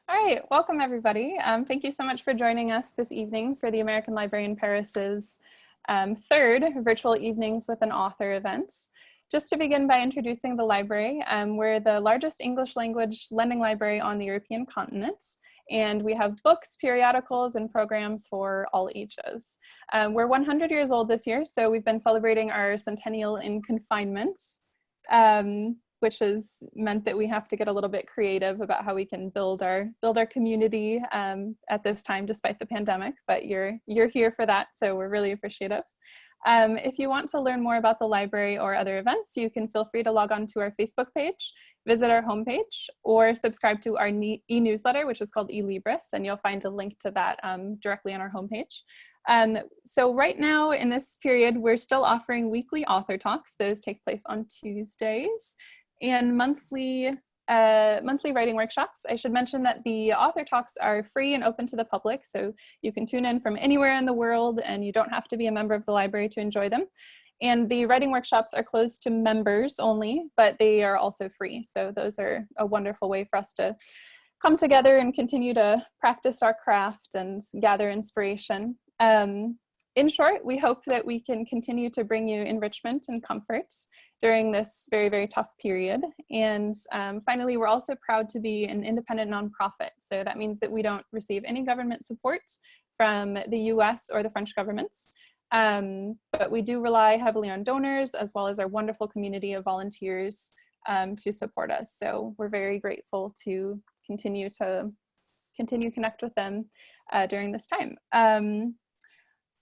All right, welcome everybody. Thank you so much for joining us this evening for the American Library in Paris's third Virtual Evenings with an Author event. Just to begin by introducing the library, we're the largest English language lending library on the European continent, and we have books, periodicals, and programs for all ages. We're 100 years old this year, so we've been celebrating our centennial in confinement, which has meant that we have to get a little bit creative about how we can build our community at this time despite the pandemic, but you're here for that, so we're really appreciative. If you want to learn more about the library or other events, you can feel free to log on to our Facebook page, visit our homepage, or subscribe to our e-newsletter, which is called eLibris, and you'll find a link to that directly on our homepage. So right now in this period, we're still offering weekly author talks. Those take place on Tuesdays, and monthly writing workshops. I should mention that the author talks are free and open to the public, so you can tune in from anywhere in the world and you don't have to be a member of the library to enjoy them. And the writing workshops are closed to members only, but they are also free. So those are a wonderful way for us to come together and continue to practice our craft and gather inspiration. In short, we hope that we can continue to bring you enrichment and comfort during this very, very tough period. And finally, we're also proud to be an independent nonprofit. So that means that we don't receive any government support from the US or the French governments. But we do rely heavily on donors as well as our wonderful community of volunteers to support us. So we're very grateful to continue connect with them during this time.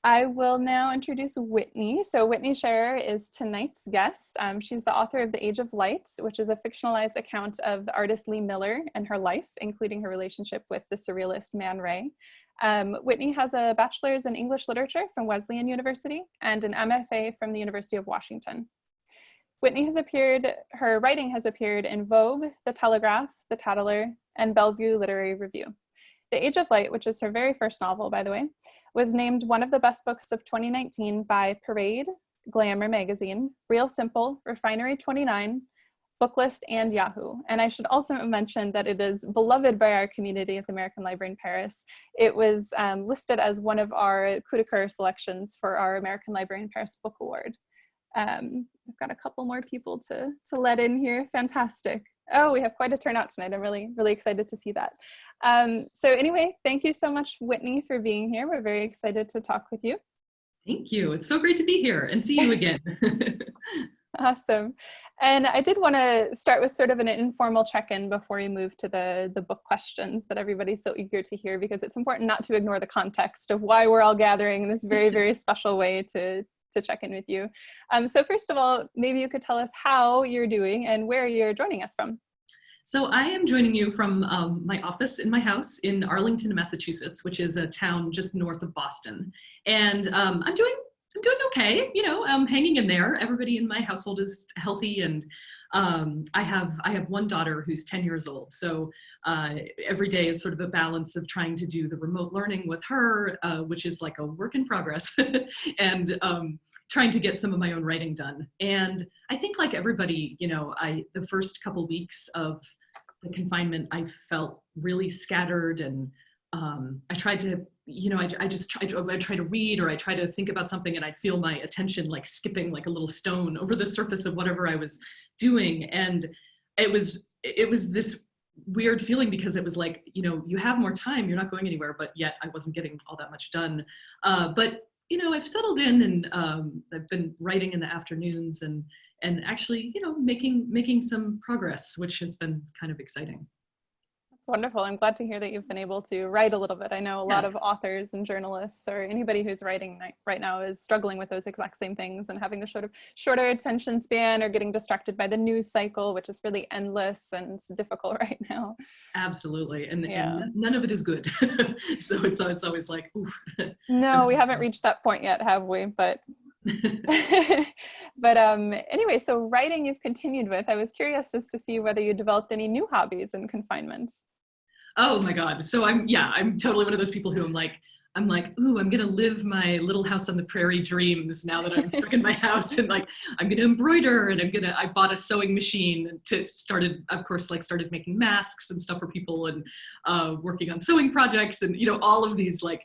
I will now introduce Whitney. So Whitney Scharer is tonight's guest. She's the author of The Age of Light, which is a fictionalized account of the artist Lee Miller and her life, including her relationship with the Surrealist Man Ray. Whitney has a bachelor's in English literature from Wesleyan University and an MFA from the University of Washington. Her writing has appeared in Vogue, The Telegraph, The Tatler, and Bellevue Literary Review. The Age of Light, which is her very first novel, by the way, was named one of the best books of 2019 by Parade, Glamour Magazine, Real Simple, Refinery 29, Booklist, and Yahoo. And I should also mention that it is beloved by our community at the American Library in Paris. It was listed as one of our coup coeur selections for our American Library in Paris Book Award. We've got a couple more people to let in here. Fantastic. Oh, we have quite a turnout tonight. I'm really, really excited to see that. So anyway, thank you so much, Whitney, for being here. We're very excited to talk with you. Thank you. It's so great to be here and see you again. Awesome. And I did want to start with sort of an informal check-in before we move to the book questions that everybody's so eager to hear, because it's important not to ignore the context of why we're all gathering in this very, very special way to check in with you. So first of all, maybe you could tell us how you're doing and where you're joining us from. So I am joining you from my office in my house in Arlington, Massachusetts, which is a town just north of Boston. And I'm doing okay, you know, I'm hanging in there. Everybody in my household is healthy, and I have one daughter who's 10 years old. So every day is sort of a balance of trying to do the remote learning with her, which is like a work in progress, and trying to get some of my own writing done. And I think, like everybody, you know, the first couple weeks of the confinement, I felt really scattered, and I tried to, you know, I try to read, or I try to think about something, and I'd feel my attention like skipping like a little stone over the surface of whatever I was doing. And it was this weird feeling, because it was like, you know, you have more time, you're not going anywhere, but yet I wasn't getting all that much done. But you know, I've settled in, and I've been writing in the afternoons, and actually, you know, making some progress, which has been kind of exciting. That's wonderful. I'm glad to hear that you've been able to write a little bit. I know a lot of authors and journalists, or anybody who's writing right now, is struggling with those exact same things and having the sort of shorter attention span, or getting distracted by the news cycle, which is really endless and it's difficult right now. Absolutely. And none of it is good. So it's always like, ooh. No, we haven't reached that point yet, have we? But but anyway, so writing you've continued with. I was curious just to see whether you developed any new hobbies in confinement. Oh my God. So I'm totally one of those people who I'm like, I'm like, ooh, I'm gonna live my Little House on the Prairie dreams now that I'm stuck in my house, and like, I'm gonna embroider, and I bought a sewing machine started making masks and stuff for people, and working on sewing projects, and all of these like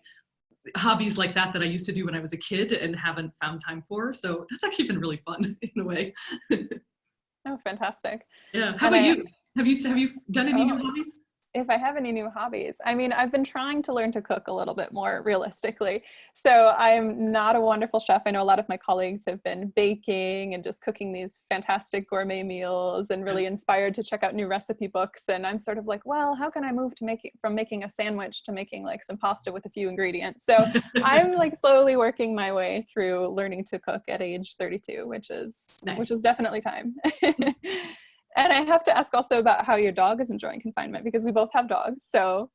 hobbies like that I used to do when I was a kid and haven't found time for. So that's actually been really fun in a way. Oh, fantastic. Yeah. How about you? Have you done any new hobbies? If I have any new hobbies, I mean, I've been trying to learn to cook a little bit more realistically. So I'm not a wonderful chef. I know a lot of my colleagues have been baking and just cooking these fantastic gourmet meals and really inspired to check out new recipe books. And I'm sort of like, well, how can I move to from making a sandwich to making like some pasta with a few ingredients? So I'm like slowly working my way through learning to cook at age 32, which is definitely time. And I have to ask also about how your dog is enjoying confinement, because we both have dogs. So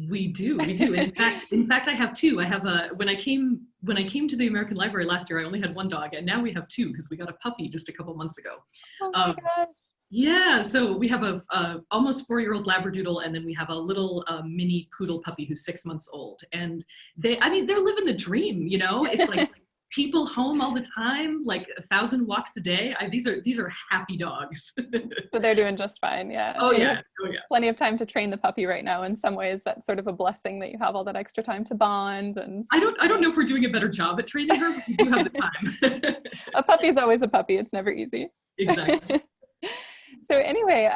we do. In fact, I have two. I have when I came to the American Library last year, I only had one dog, and now we have two because we got a puppy just a couple months ago. Oh my gosh. Yeah, so we have a almost 4-year-old Labradoodle, and then we have a little mini poodle puppy who's 6 months old. And they're living the dream. It's like people home all the time, like 1,000 walks a day. These are happy dogs. So they're doing just fine. Yeah. Oh yeah. Plenty of time to train the puppy right now. In some ways, that's sort of a blessing that you have all that extra time to bond. And I don't know if we're doing a better job at training her, but we do have the time. A puppy is always a puppy. It's never easy. Exactly. So anyway,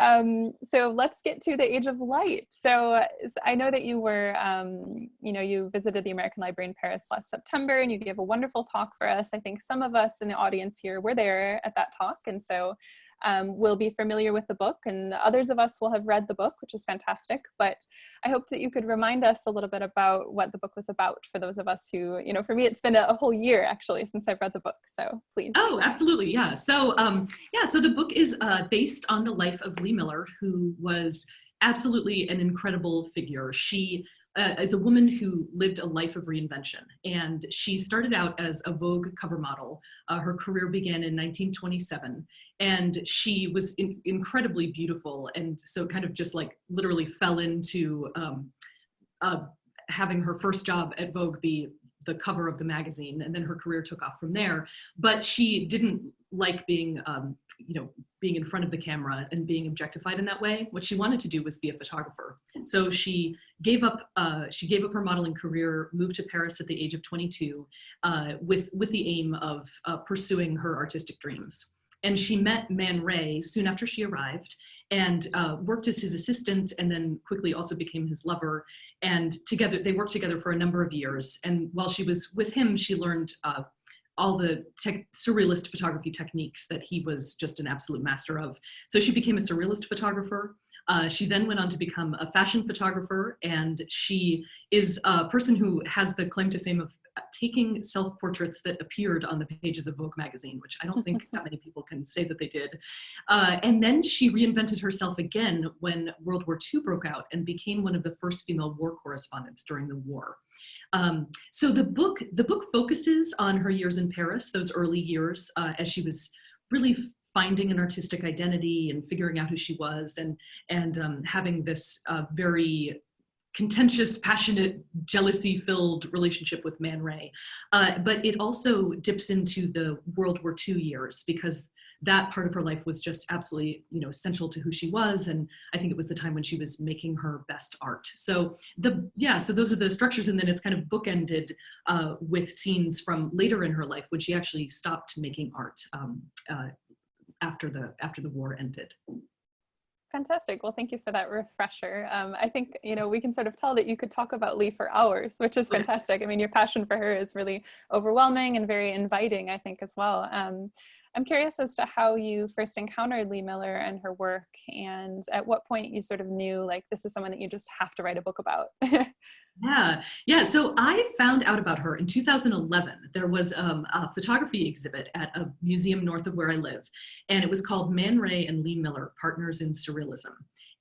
so let's get to the age of light. So I know that you were, you visited the American Library in Paris last September, and you gave a wonderful talk for us. I think some of us in the audience here were there at that talk, and so we'll be familiar with the book, and others of us will have read the book, which is fantastic. But I hope that you could remind us a little bit about what the book was about for those of us who, for me, it's been a whole year actually since I've read the book. So please. Oh, absolutely. Yeah. So, so the book is based on the life of Lee Miller, who was absolutely an incredible figure. She is a woman who lived a life of reinvention, and she started out as a Vogue cover model. Her career began in 1927, and she was incredibly beautiful, and so kind of just like literally fell into having her first job at Vogue be the cover of the magazine, and then her career took off from there. But she didn't like being being in front of the camera and being objectified in that way. What she wanted to do was be a photographer. So she gave up her modeling career, moved to Paris at the age of 22, with the aim of pursuing her artistic dreams. And she met Man Ray soon after she arrived, and worked as his assistant, and then quickly also became his lover. And they worked together for a number of years. And while she was with him, she learned all the surrealist photography techniques that he was just an absolute master of. So she became a surrealist photographer. She then went on to become a fashion photographer, and she is a person who has the claim to fame of taking self-portraits that appeared on the pages of Vogue magazine, which I don't think that many people can say that they did. And then she reinvented herself again when World War II broke out and became one of the first female war correspondents during the war. So the book focuses on her years in Paris, those early years, as she was really finding an artistic identity and figuring out who she was, and having this very contentious, passionate, jealousy-filled relationship with Man Ray. But it also dips into the World War II years, because that part of her life was just absolutely, essential to who she was. And I think it was the time when she was making her best art. So so those are the structures. And then it's kind of bookended with scenes from later in her life when she actually stopped making art after the war ended. Fantastic. Well, thank you for that refresher. I think, we can sort of tell that you could talk about Lee for hours, which is fantastic. I mean, your passion for her is really overwhelming and very inviting, I think, as well. I'm curious as to how you first encountered Lee Miller and her work, and at what point you sort of knew, like, this is someone that you just have to write a book about. Yeah. So I found out about her in 2011. There was a photography exhibit at a museum north of where I live, and it was called Man Ray and Lee Miller, Partners in Surrealism.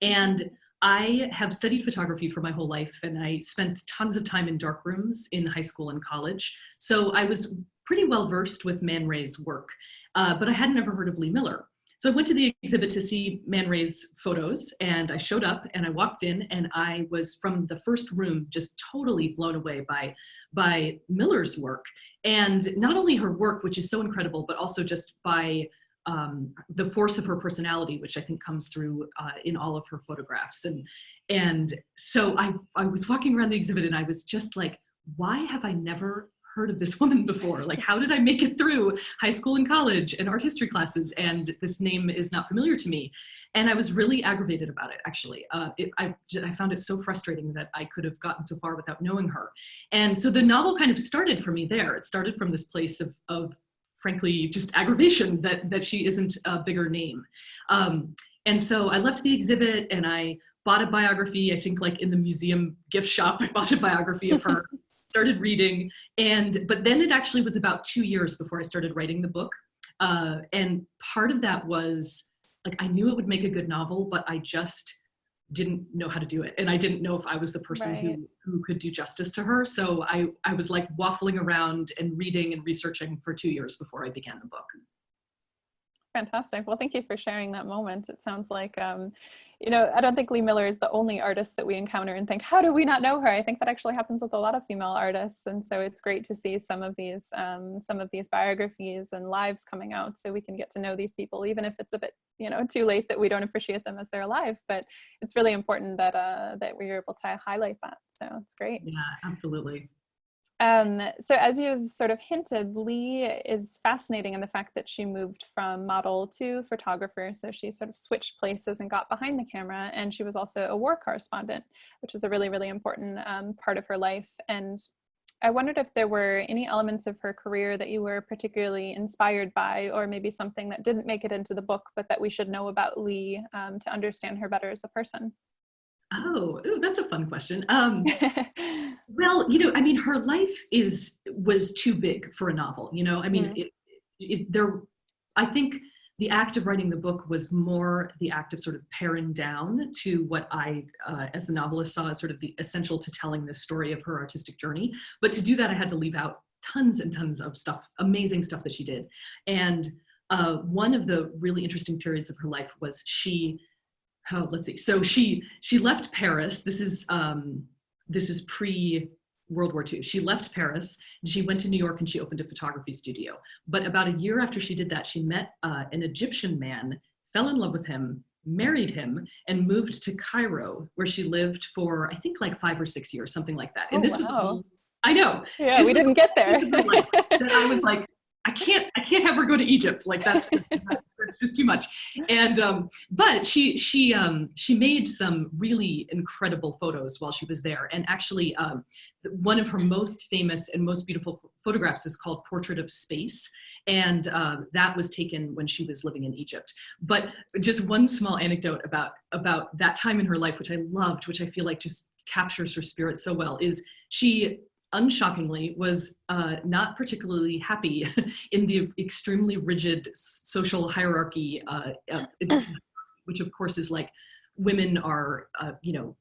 And I have studied photography for my whole life, and I spent tons of time in dark rooms in high school and college. So I was pretty well versed with Man Ray's work, but I had never heard of Lee Miller. So I went to the exhibit to see Man Ray's photos, and I showed up and I walked in, and I was from the first room just totally blown away by Miller's work. And not only her work, which is so incredible, but also just by the force of her personality, which I think comes through in all of her photographs. And so I was walking around the exhibit and I was just like, why have I never heard of this woman before? Like, how did I make it through high school and college and art history classes, and this name is not familiar to me? And I was really aggravated about it, actually. I found it so frustrating that I could have gotten so far without knowing her. And so the novel kind of started for me there. It started from this place of frankly, just aggravation that she isn't a bigger name. And so I left the exhibit and I bought a biography, I think like in the museum gift shop, I bought a biography of her. Started reading, but then it actually was about 2 years before I started writing the book. And part of that was like, I knew it would make a good novel, but I just didn't know how to do it. And I didn't know if I was the person who could do justice to her. So I was like waffling around and reading and researching for 2 years before I began the book. Fantastic. Well, thank you for sharing that moment. It sounds like, you know, I don't think Lee Miller is the only artist that we encounter and think, how do we not know her? I think that actually happens with a lot of female artists. And so it's great to see some of these biographies and lives coming out so we can get to know these people, even if it's a bit, you know, too late that we don't appreciate them as they're alive. But it's really important that we're able to highlight that. So it's great. Yeah, absolutely. So as you've sort of hinted, Lee is fascinating in the fact that she moved from model to photographer. So she sort of switched places and got behind the camera. And she was also a war correspondent, which is a really, really important part of her life. And I wondered if there were any elements of her career that you were particularly inspired by, or maybe something that didn't make it into the book, but that we should know about Lee to understand her better as a person. Oh, that's a fun question. Well, you know, I mean, her life was too big for a novel. You know, I mean, I think the act of writing the book was more the act of sort of paring down to what I, as the novelist, saw as sort of the essential to telling this story of her artistic journey. But to do that, I had to leave out tons and tons of stuff, amazing stuff that she did. And one of the really interesting periods of her life was let's see. So she left Paris. This is pre World War II. She left Paris and she went to New York and she opened a photography studio. But about a year after she did that, she met an Egyptian man, fell in love with him, married him, and moved to Cairo, where she lived for, I think, like 5 or 6 years, something like that. And this was, I know. Yeah, we didn't get there. I was like, I can't have her go to Egypt. Like that's just too much. And but she made some really incredible photos while she was there. And actually, one of her most famous and most beautiful photographs is called Portrait of Space. And that was taken when she was living in Egypt. But just one small anecdote about that time in her life, which I loved, which I feel like just captures her spirit so well, is she unshockingly was not particularly happy in the extremely rigid social hierarchy, which of course is like women are,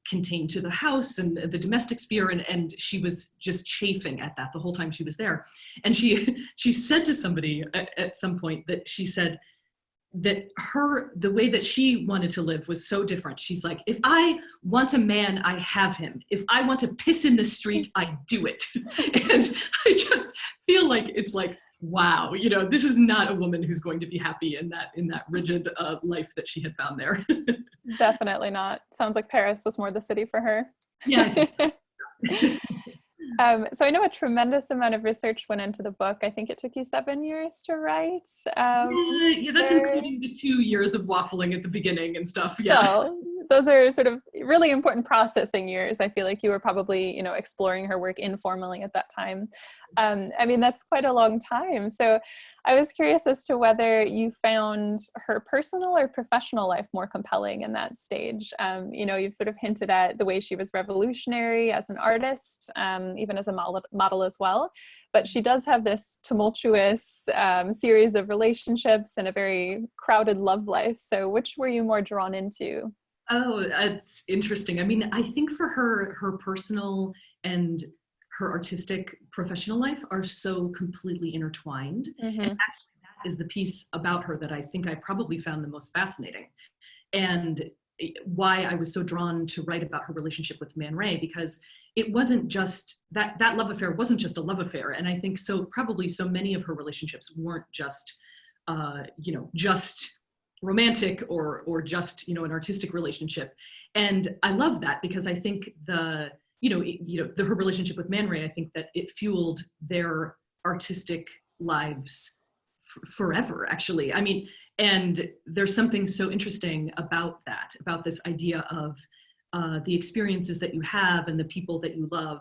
contained to the house and the domestic sphere, and she was just chafing at that the whole time she was there. And she said to somebody at some point that she said that the way that she wanted to live was so different. She's like, if I want a man, I have him. If I want to piss in the street, I do it. And I just feel like it's like, wow, this is not a woman who's going to be happy in that rigid life that she had found there. Definitely not. Sounds like Paris was more the city for her. Yeah. So I know a tremendous amount of research went into the book. I think it took you 7 years to write. Yeah, that's including the 2 years of waffling at the beginning and stuff. Yeah. So those are sort of really important processing years. I feel like you were probably, exploring her work informally at that time. I mean, that's quite a long time. So I was curious as to whether you found her personal or professional life more compelling in that stage. You've sort of hinted at the way she was revolutionary as an artist, even as a model as well. But she does have this tumultuous series of relationships and a very crowded love life. So which were you more drawn into? Oh, that's interesting. I mean, I think for her personal and her artistic professional life are so completely intertwined. Mm-hmm. And actually that is the piece about her that I think I probably found the most fascinating, and why I was so drawn to write about her relationship with Man Ray, because it wasn't just that love affair wasn't just a love affair. And I think probably so many of her relationships weren't just, just romantic or just, an artistic relationship. And I love that because I think her relationship with Man Ray, I think that it fueled their artistic lives forever, actually. I mean, and there's something so interesting about that, about this idea of the experiences that you have and the people that you love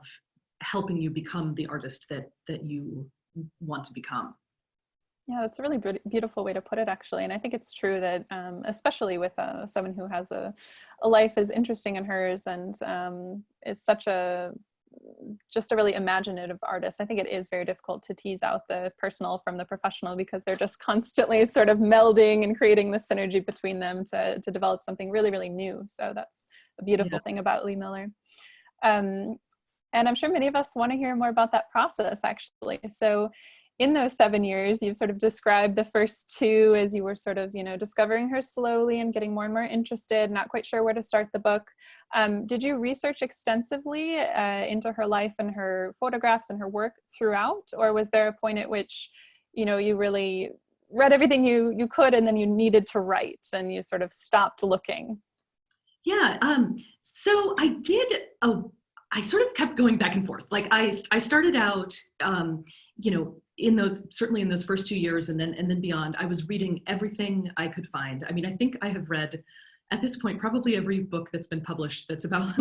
helping you become the artist that you want to become. Yeah, that's a really beautiful way to put it, actually. And I think it's true that, especially with someone who has a life as interesting in hers and is just a really imaginative artist, I think it is very difficult to tease out the personal from the professional, because they're just constantly sort of melding and creating the synergy between them to develop something really, really new. So that's a beautiful thing about Lee Miller. And I'm sure many of us want to hear more about that process, actually. So in those 7 years, you've sort of described the first 2 as you were sort of, discovering her slowly and getting more and more interested, not quite sure where to start the book. Did you research extensively into her life and her photographs and her work throughout? Or was there a point at which, you really read everything you could and then you needed to write and you sort of stopped looking? Yeah, so I did, I sort of kept going back and forth. Like I started out, certainly in those first 2 years and then beyond, I was reading everything I could find. I mean, I think I have read at this point probably every book that's been published that's about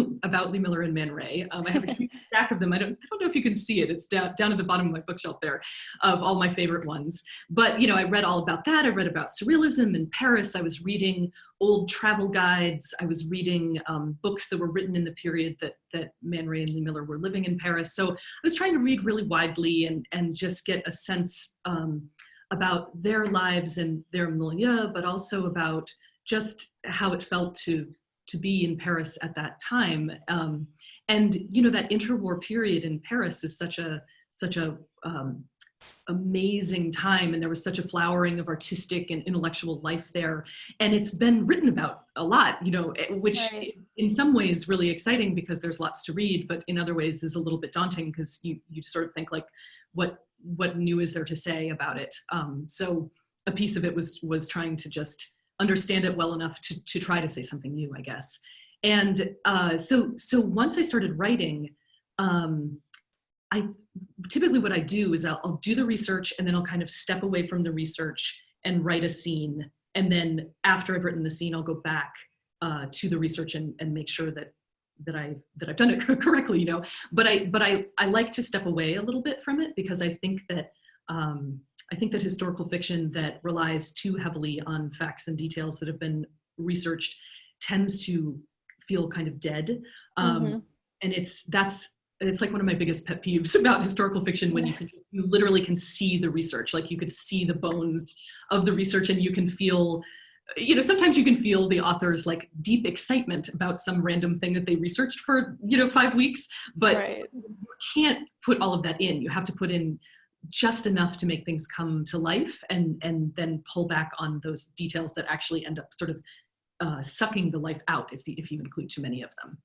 Lee Miller and Man Ray. I have a huge stack of them. I don't know if you can see it. It's down at the bottom of my bookshelf there, of all my favorite ones. But I read all about that. I read about Surrealism in Paris. I was reading old travel guides. I was reading books that were written in the period that Man Ray and Lee Miller were living in Paris. So I was trying to read really widely and just get a sense about their lives and their milieu, but also about just how it felt to be in Paris at that time. And that interwar period in Paris is such a amazing time, and there was such a flowering of artistic and intellectual life there, and it's been written about a lot, which Right. in some ways really exciting because there's lots to read, but in other ways is a little bit daunting because you sort of think like, what new is there to say about it? So a piece of it was trying to just understand it well enough to try to say something new, I guess. And so once I started writing, typically what I do is I'll do the research and then I'll kind of step away from the research and write a scene. And then after I've written the scene, I'll go back to the research and make sure that I've done it correctly, But I like to step away a little bit from it because I think that historical fiction that relies too heavily on facts and details that have been researched tends to feel kind of dead. And it's like one of my biggest pet peeves about historical fiction, when you literally can see the research, like you could see the bones of the research, and you can feel, sometimes you can feel the author's like deep excitement about some random thing that they researched for, 5 weeks, but Right. you can't put all of that in. You have to put in just enough to make things come to life, and then pull back on those details that actually end up sort of sucking the life out if you include too many of them.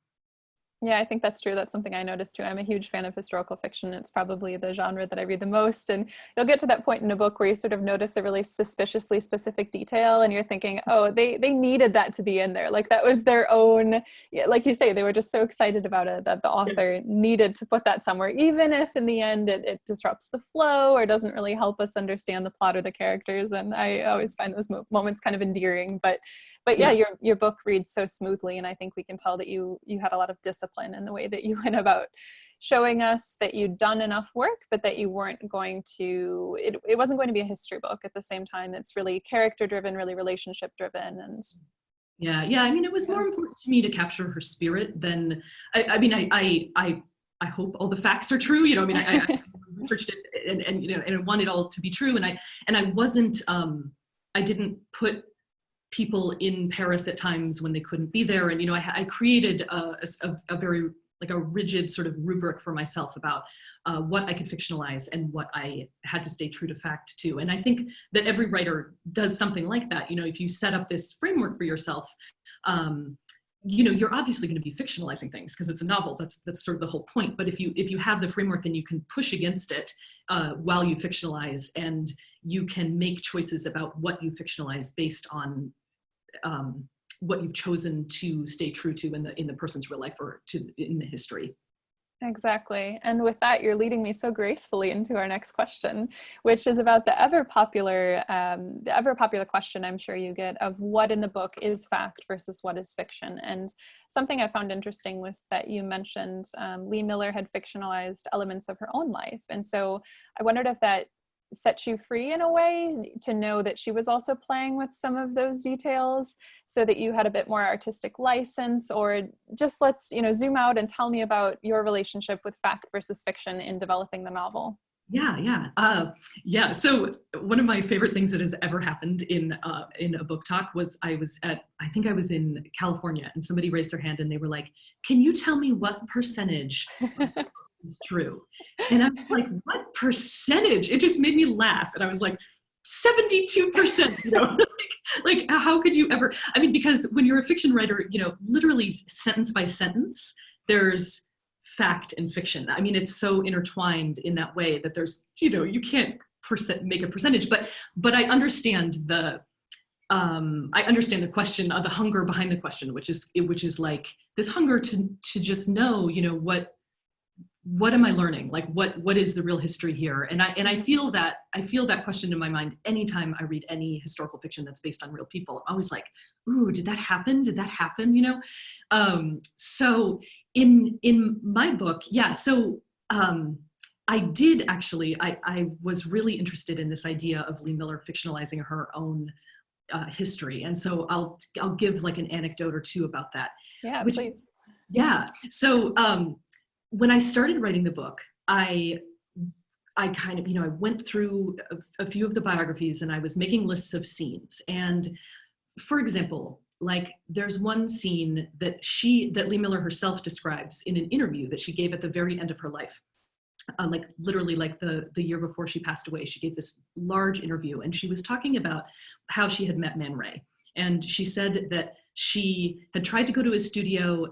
Yeah, I think that's true. That's something I noticed too. I'm a huge fan of historical fiction. It's probably the genre that I read the most. And you'll get to that point in a book where you sort of notice a really suspiciously specific detail and you're thinking, oh, they needed that to be in there. Like that was their own, like you say, they were just so excited about it that the author needed to put that somewhere, even if in the end it disrupts the flow or doesn't really help us understand the plot or the characters. And I always find those moments kind of endearing. But yeah, your book reads so smoothly, and I think we can tell that you had a lot of discipline in the way that you went about showing us that you'd done enough work, but that you weren't going to, it wasn't going to be a history book at the same time. It's really character driven, really relationship driven. And yeah. I mean, it was more important to me to capture her spirit than, I hope all the facts are true. I researched it and want it all to be true. And I wasn't, I didn't put people in Paris at times when they couldn't be there. And, I created a very a rigid sort of rubric for myself about what I could fictionalize and what I had to stay true to fact to. And I think that every writer does something like that. You know, if you set up this framework for yourself, you know, you're obviously going to be fictionalizing things because it's a novel. That's sort of the whole point. But if you have the framework, then you can push against it while you fictionalize, and you can make choices about what you fictionalize based on what you've chosen to stay true to in the person's real life or in the history. Exactly. And with that, you're leading me so gracefully into our next question, which is about the ever popular question I'm sure you get of what in the book is fact versus what is fiction. And something I found interesting was that you mentioned Lee Miller had fictionalized elements of her own life. And so I wondered if that set you free in a way to know that she was also playing with some of those details so that you had a bit more artistic license, or just let's, you know, zoom out and tell me about your relationship with fact versus fiction in developing the novel. Yeah. So one of my favorite things that has ever happened in a book talk was I think I was in California, and somebody raised their hand and they were like, "Can you tell me what percentage is true?" And I'm like, "What percentage?" It just made me laugh. And I was like, 72%, you know, like how could you ever, I mean, because when you're a fiction writer, you know, literally sentence by sentence, there's fact and fiction. I mean, it's so intertwined in that way that there's, you know, you can't make a percentage, but I understand the question, the hunger behind the question, which is like this hunger to just know, you know, what am I learning? Like what is the real history here? And I feel that question in my mind anytime I read any historical fiction that's based on real people. I'm always like, ooh, did that happen? Did that happen? You know? So in my book, yeah. So I did actually, I was really interested in this idea of Lee Miller fictionalizing her own history. And so I'll give like an anecdote or two about that. Yeah, please. Yeah. So when I started writing the book, I kind of, you know, I went through a few of the biographies and I was making lists of scenes. And for example, like there's one scene that Lee Miller herself describes in an interview that she gave at the very end of her life. Like literally like the year before she passed away, she gave this large interview and she was talking about how she had met Man Ray. And she said that she had tried to go to his studio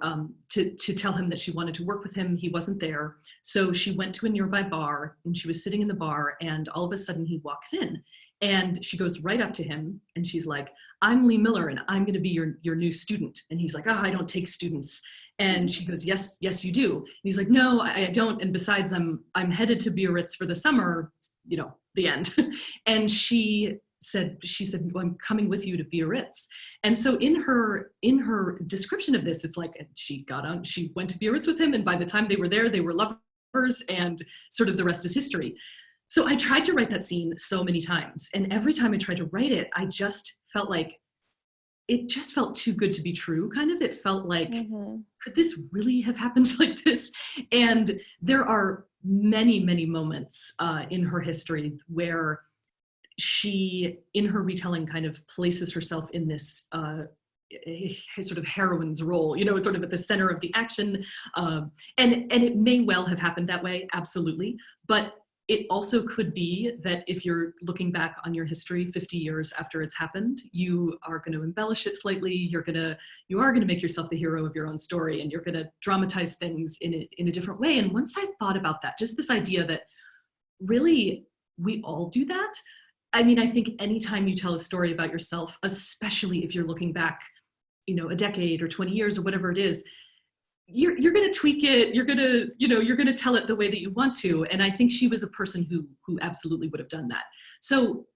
to tell him that she wanted to work with him. He wasn't there. So she went to a nearby bar and she was sitting in the bar and all of a sudden he walks in and she goes right up to him and she's like, "I'm Lee Miller and I'm going to be your new student." And he's like, "Oh, I don't take students." And she goes, yes, you do. And he's like, "No, I don't. And besides, I'm headed to Biarritz for the summer, you know, the end." And she said, "Well, I'm coming with you to Biarritz." And so in her description of this, it's like she went to Biarritz with him. And by the time they were there, they were lovers and sort of the rest is history. So I tried to write that scene so many times. And every time I tried to write it, I just felt like it just felt too good to be true, kind of. It felt like, could this really have happened like this? And there are many, many moments in her history where she, in her retelling, kind of places herself in this sort of heroine's role, you know, it's sort of at the center of the action. And it may well have happened that way, absolutely. But it also could be that if you're looking back on your history 50 years after it's happened, you are going to embellish it slightly. You are going to make yourself the hero of your own story, and you're going to dramatize things in a different way. And once I thought about that, just this idea that really we all do that. I mean, I think anytime you tell a story about yourself, especially if you're looking back, you know, a decade or 20 years or whatever it is, you're going to tweak it. You're going to tell it the way that you want to. And I think she was a person who absolutely would have done that. So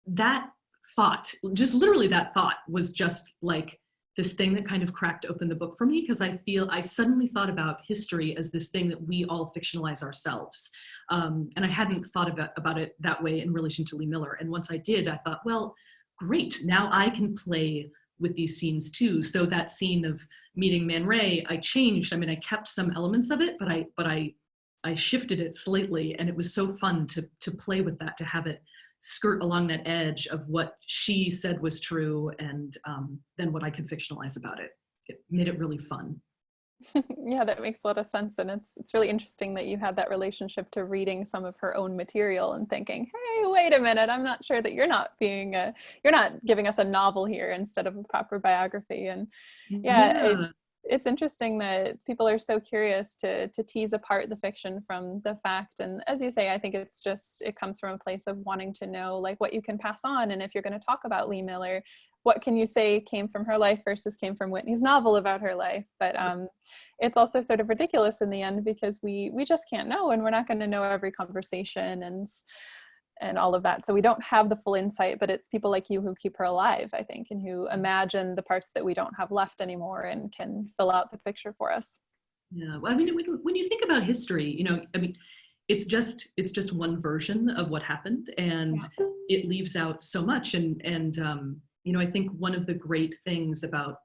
that thought, just literally that thought, was just like this thing that kind of cracked open the book for me, because I suddenly thought about history as this thing that we all fictionalize ourselves. And I hadn't thought about it that way in relation to Lee Miller. And once I did, I thought, well, great, now I can play with these scenes too. So that scene of meeting Man Ray, I changed. I mean, I kept some elements of it, but I shifted it slightly, and it was so fun to play with that, to have it skirt along that edge of what she said was true, and then what I could fictionalize about it. It made it really fun. Yeah, that makes a lot of sense. And it's really interesting that you had that relationship to reading some of her own material and thinking, hey, wait a minute, I'm not sure that you're not giving us a novel here instead of a proper biography. And yeah, Yeah. it's interesting that people are so curious to tease apart the fiction from the fact. And as you say, I think it comes from a place of wanting to know like what you can pass on. And if you're going to talk about Lee Miller, what can you say came from her life versus came from Whitney's novel about her life? But it's also sort of ridiculous in the end because we just can't know, and we're not going to know every conversation and all of that. So we don't have the full insight, but it's people like you who keep her alive, I think, and who imagine the parts that we don't have left anymore and can fill out the picture for us. Yeah. Well, I mean, when you think about history, I mean, it's just one version of what happened, and it leaves out so much. And I think one of the great things about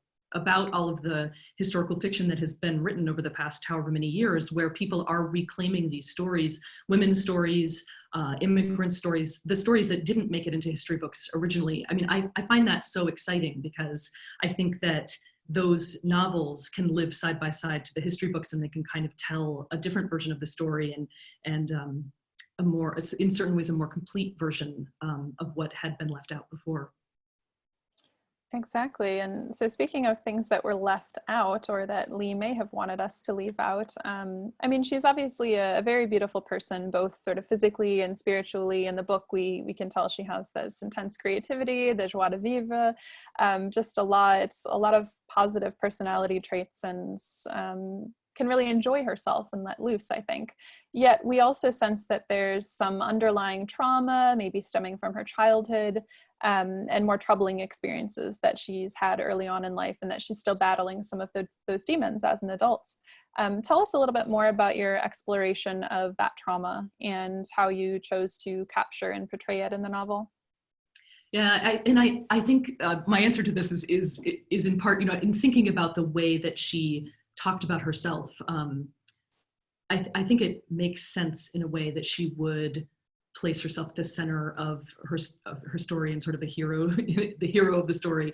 all of the historical fiction that has been written over the past however many years, where people are reclaiming these stories, women's stories, immigrant stories, the stories that didn't make it into history books originally. I mean, I find that so exciting because I think that those novels can live side by side to the history books, and they can kind of tell a different version of the story and in certain ways, a more complete version of what had been left out before. Exactly. And so speaking of things that were left out or that Lee may have wanted us to leave out, I mean, she's obviously a very beautiful person, both sort of physically and spiritually. In the book, we can tell she has this intense creativity, the joie de vivre, just a lot of positive personality traits, and can really enjoy herself and let loose, I think. Yet we also sense that there's some underlying trauma, maybe stemming from her childhood, and more troubling experiences that she's had early on in life, and that she's still battling some of those demons as an adult. Tell us a little bit more about your exploration of that trauma and how you chose to capture and portray it in the novel. Yeah, I think my answer to this is in part, in thinking about the way that she talked about herself. I think it makes sense in a way that she would place herself at the center of her story and sort of the hero of the story,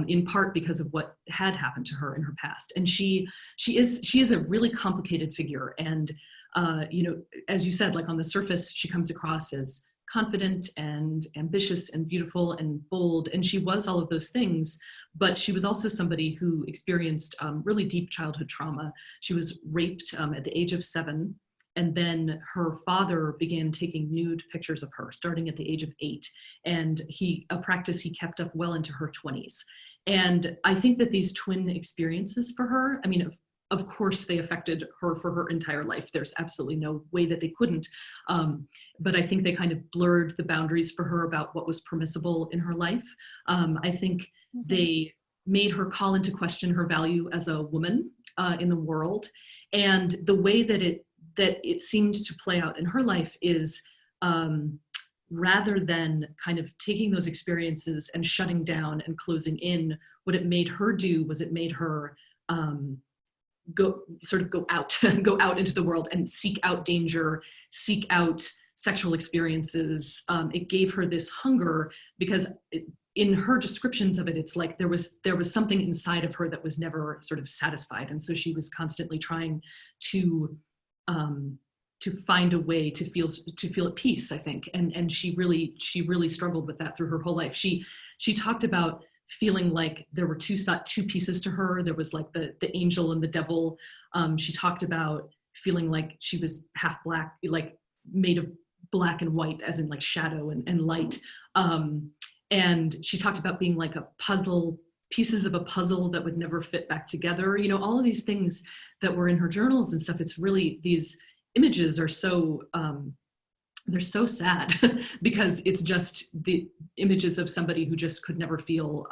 in part because of what had happened to her in her past. And she is a really complicated figure. And as you said, like on the surface, she comes across as confident and ambitious and beautiful and bold, and she was all of those things. But she was also somebody who experienced really deep childhood trauma. She was raped at the age of 7. And then her father began taking nude pictures of her starting at the age of 8. And a practice he kept up well into her 20s. And I think that these twin experiences for her, I mean, of course they affected her for her entire life. There's absolutely no way that they couldn't. But I think they kind of blurred the boundaries for her about what was permissible in her life. I think they made her call into question her value as a woman in the world. And the way that it seemed to play out in her life is rather than kind of taking those experiences and shutting down and closing in, what it made her do was it made her go out into the world and seek out danger, seek out sexual experiences. It gave her this hunger because in her descriptions of it, it's like there was something inside of her that was never sort of satisfied. And so she was constantly trying to find a way to feel at peace, I think. And she really struggled with that through her whole life. She talked about feeling like there were two pieces to her. There was like the angel and the devil. She talked about feeling like she was half black, like made of black and white, as in like shadow and light. And she talked about being like a puzzle, pieces of a puzzle that would never fit back together. All of these things that were in her journals and stuff. It's really, these images are so, they're so sad because it's just the images of somebody who just could never feel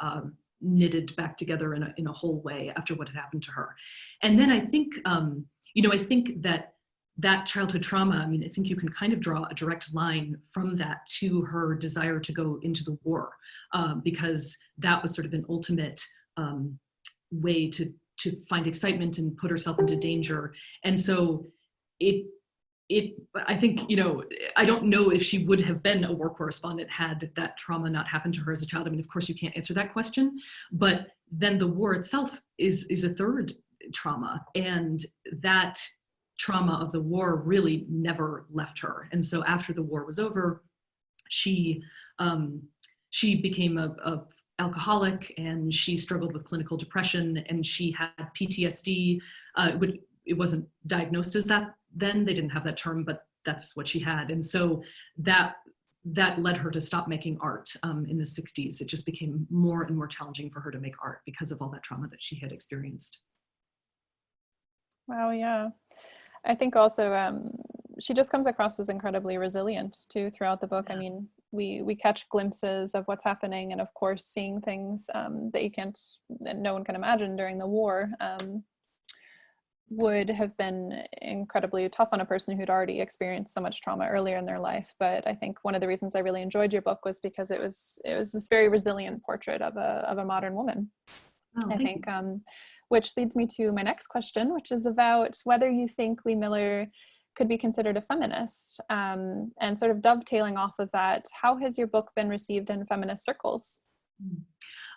knitted back together in a whole way after what had happened to her. And then I think, I think that childhood trauma, I mean, I think you can kind of draw a direct line from that to her desire to go into the war, because that was sort of an ultimate way to find excitement and put herself into danger. And so I think, I don't know if she would have been a war correspondent had that trauma not happened to her as a child. I mean, of course you can't answer that question, but then the war itself is a third trauma, and that trauma of the war really never left her. And so after the war was over, she became a alcoholic, and she struggled with clinical depression, and she had PTSD. It wasn't diagnosed as that then. They didn't have that term, but that's what she had. And so that led her to stop making art in the 60s. It just became more and more challenging for her to make art because of all that trauma that she had experienced. Wow, yeah. I think also she just comes across as incredibly resilient too throughout the book. I mean, we catch glimpses of what's happening, and of course seeing things that no one can imagine during the war would have been incredibly tough on a person who'd already experienced so much trauma earlier in their life. But I think one of the reasons I really enjoyed your book was because it was this very resilient portrait of a modern woman. I think, which leads me to my next question, which is about whether you think Lee Miller could be considered a feminist, and sort of dovetailing off of that, how has your book been received in feminist circles?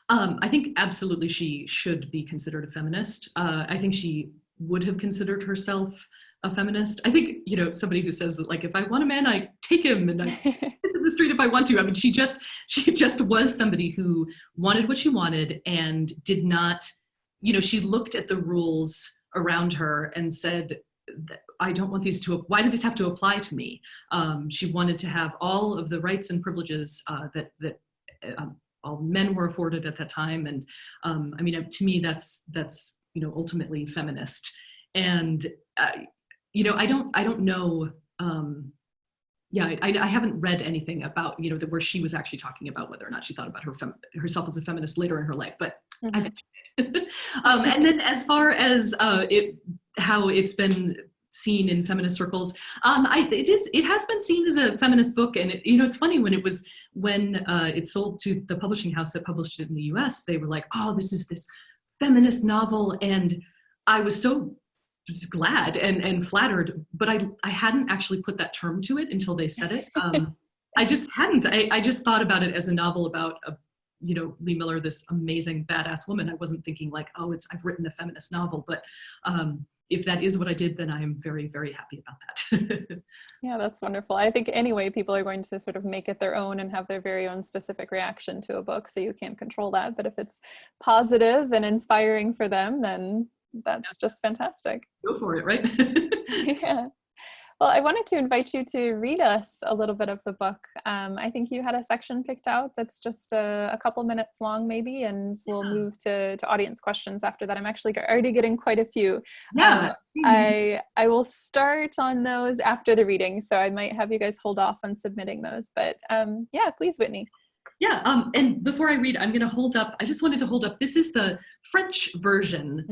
I think absolutely she should be considered a feminist. I think she would have considered herself a feminist. I think, somebody who says that, like, if I want a man, I take him and I kiss in the street if I want to. I mean, she just was somebody who wanted what she wanted and did not, she looked at the rules around her and said, I don't want these why do these have to apply to me? She wanted to have all of the rights and privileges that all men were afforded at that time. And I mean, to me, that's ultimately feminist. And I don't know. I haven't read anything about where she was actually talking about whether or not she thought about herself as a feminist later in her life. But I think and then as far as how it's been seen in feminist circles, it has been seen as a feminist book. And it's funny, when it sold to the publishing house that published it in the US, they were like, oh, this is this feminist novel. And I was so just glad and flattered, but I hadn't actually put that term to it until they said it. I just hadn't. I just thought about it as a novel about Lee Miller, this amazing badass woman. I wasn't thinking like, oh, I've written a feminist novel. But if that is what I did, then I am very, very happy about that. Yeah, that's wonderful. I think anyway, people are going to sort of make it their own and have their very own specific reaction to a book, so you can't control that. But if it's positive and inspiring for them, then that's just fantastic. Go for it, right? Yeah. Well, I wanted to invite you to read us a little bit of the book. I think you had a section picked out that's just a couple minutes long, maybe, and we'll move to audience questions after that. I'm actually already getting quite a few. Yeah. I will start on those after the reading, so I might have you guys hold off on submitting those. But yeah, please, Whitney. Yeah, and before I read, I'm going to hold up, I just wanted to hold up, this is the French version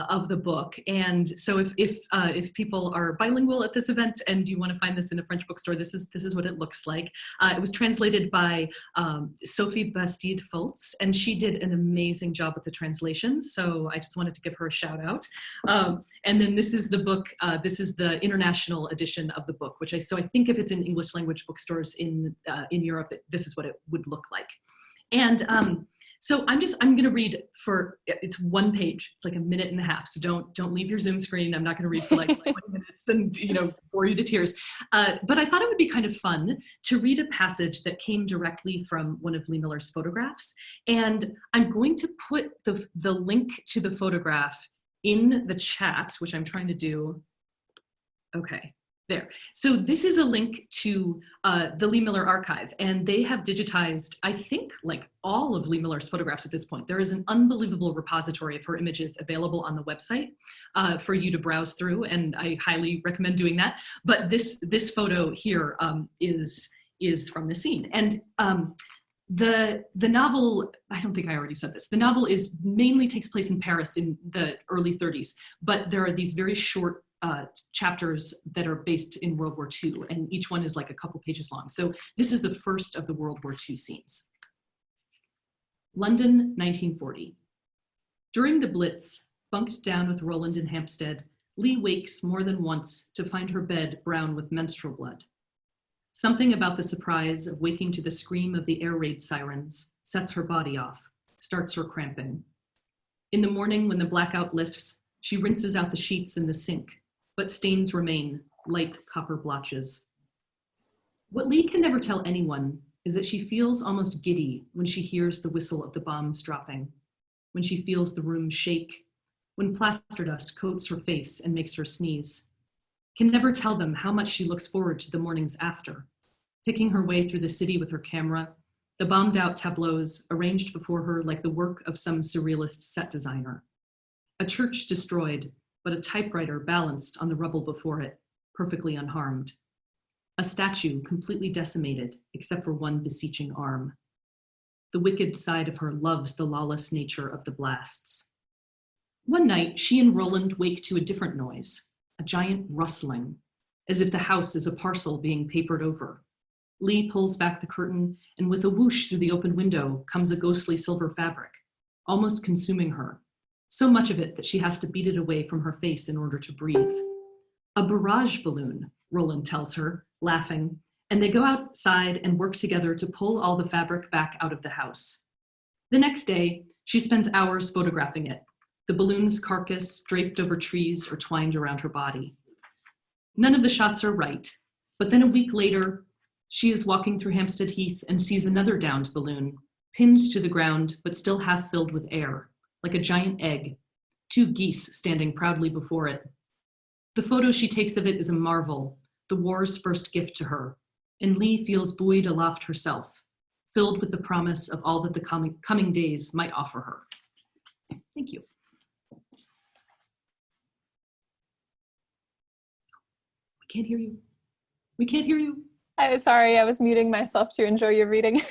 of the book. And so if people are bilingual at this event and you want to find this in a French bookstore, this is what it looks like. It was translated by Sophie Bastide-Foltz, and she did an amazing job with the translation. So I just wanted to give her a shout out. And then this is the book, this is the international edition of the book, so I think if it's in English language bookstores in Europe, this is what it would look like. And so I'm going to read it's one page. It's like a minute and a half. So don't leave your Zoom screen. I'm not going to read for like 20 minutes and bore you to tears. But I thought it would be kind of fun to read a passage that came directly from one of Lee Miller's photographs. And I'm going to put the link to the photograph in the chat, which I'm trying to do. Okay. There. So this is a link to the Lee Miller archive, and they have digitized, I think, like all of Lee Miller's photographs at this point. There is an unbelievable repository of her images available on the website for you to browse through, and I highly recommend doing that. But this photo here is from the scene. And the novel, I don't think I already said this, the novel mainly takes place in Paris in the early 30s, but there are these very short chapters that are based in World War II, and each one is like a couple pages long. So this is the first of the World War II scenes. London, 1940. During the Blitz, bunked down with Roland and Hampstead, Lee wakes more than once to find her bed brown with menstrual blood. Something about the surprise of waking to the scream of the air raid sirens sets her body off, starts her cramping. In the morning, when the blackout lifts, She rinses out the sheets in the sink, but stains remain, light copper blotches. What Lee can never tell anyone is that she feels almost giddy when she hears the whistle of the bombs dropping, when she feels the room shake, when plaster dust coats her face and makes her sneeze. Can never tell them how much she looks forward to the mornings after, picking her way through the city with her camera, the bombed out tableaus arranged before her like the work of some surrealist set designer. A church destroyed, but a typewriter balanced on the rubble before it, perfectly unharmed. A statue completely decimated, except for one beseeching arm. The wicked side of her loves the lawless nature of the blasts. One night, she and Roland wake to a different noise, a giant rustling, as if the house is a parcel being papered over. Lee pulls back the curtain, and with a whoosh through the open window comes a ghostly silver fabric, almost consuming her, so much of it that she has to beat it away from her face in order to breathe. A barrage balloon, Roland tells her, laughing, and they go outside and work together to pull all the fabric back out of the house. The next day, she spends hours photographing it, the balloon's carcass draped over trees or twined around her body. None of the shots are right, but then a week later, she is walking through Hampstead Heath and sees another downed balloon, pinned to the ground but still half filled with air, like a giant egg, 2 geese standing proudly before it. The photo she takes of it is a marvel, the war's first gift to her, and Lee feels buoyed aloft herself, filled with the promise of all that the coming days might offer her. Thank you. We can't hear you. We can't hear you. Sorry, I was muting myself to enjoy your reading.